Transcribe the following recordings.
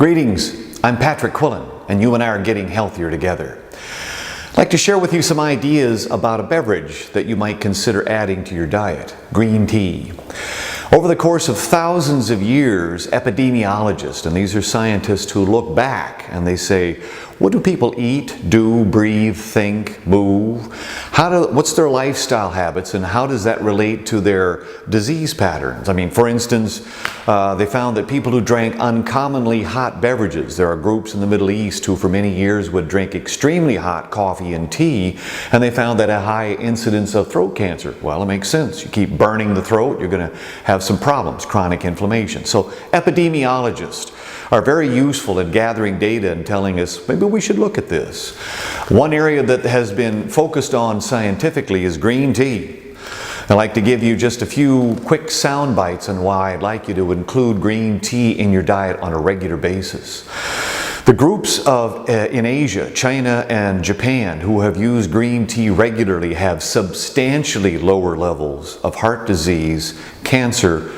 Greetings, I'm Patrick Quillin, and you and I are getting healthier together. I'd like to share with you some ideas about a beverage that you might consider adding to your diet, green tea. Over the course of thousands of years, epidemiologists, and these are scientists who look back and they say, what do people eat, do, breathe, think, move? What's their lifestyle habits and how does that relate to their disease patterns? I mean, for instance, they found that people who drank uncommonly hot beverages, there are groups in the Middle East who for many years would drink extremely hot coffee and tea, and they found that a high incidence of throat cancer. Well, it makes sense. You keep burning the throat, you're going to have some problems, chronic inflammation. So epidemiologists are very useful at gathering data and telling us maybe we should look at this. One area that has been focused on scientifically is green tea. I'd like to give you just a few quick sound bites on why I'd like you to include green tea in your diet on a regular basis. The groups in Asia, China and Japan, who have used green tea regularly have substantially lower levels of heart disease, cancer,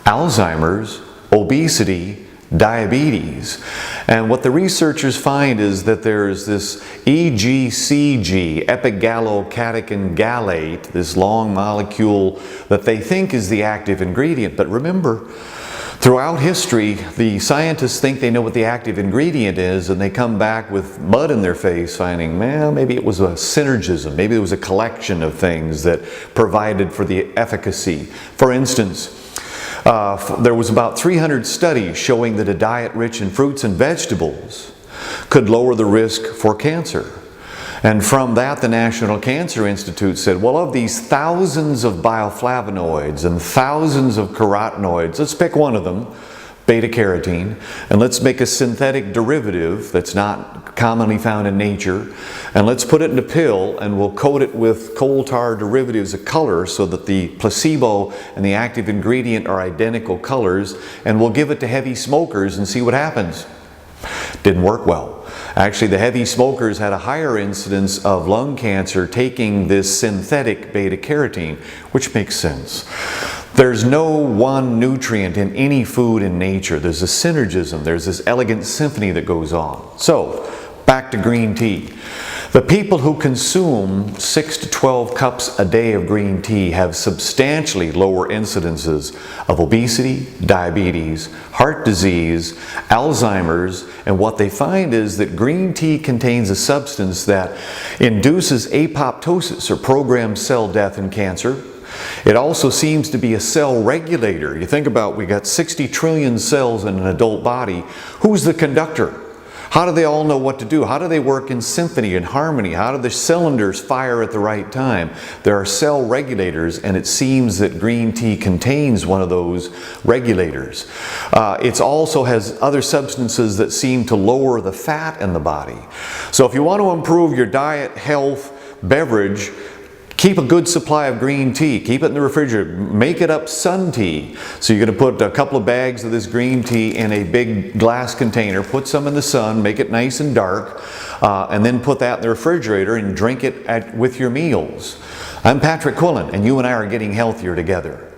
Alzheimer's, obesity, diabetes. And what the researchers find is that there's this EGCG, epigallocatechin gallate, this long molecule that they think is the active ingredient. But remember, throughout history, the scientists think they know what the active ingredient is, and they come back with mud in their face, finding, well, maybe it was a synergism, maybe it was a collection of things that provided for the efficacy. For instance, there was about 300 studies showing that a diet rich in fruits and vegetables could lower the risk for cancer. And from that, the National Cancer Institute said, well, of these thousands of bioflavonoids and thousands of carotenoids, let's pick one of them, beta-carotene, and let's make a synthetic derivative that's not commonly found in nature, and let's put it in a pill and we'll coat it with coal tar derivatives of color so that the placebo and the active ingredient are identical colors, and we'll give it to heavy smokers and see what happens. Didn't work well. Actually, the heavy smokers had a higher incidence of lung cancer taking this synthetic beta-carotene, which makes sense. There's no one nutrient in any food in nature. There's a synergism. There's this elegant symphony that goes on. So, back to green tea. The people who consume 6 to 12 cups a day of green tea have substantially lower incidences of obesity, diabetes, heart disease, Alzheimer's, and what they find is that green tea contains a substance that induces apoptosis, or programmed cell death in cancer. It also seems to be a cell regulator. You think about, we got 60 trillion cells in an adult body. Who's the conductor? How do they all know what to do? How do they work in symphony and harmony? How do the cylinders fire at the right time? There are cell regulators, and it seems that green tea contains one of those regulators. It also has other substances that seem to lower the fat in the body. So if you want to improve your diet, health, beverage, keep a good supply of green tea. Keep it in the refrigerator. Make it up sun tea. So you're going to put a couple of bags of this green tea in a big glass container, put some in the sun, make it nice and dark, and then put that in the refrigerator and drink it with your meals. I'm Patrick Quillin, and you and I are getting healthier together.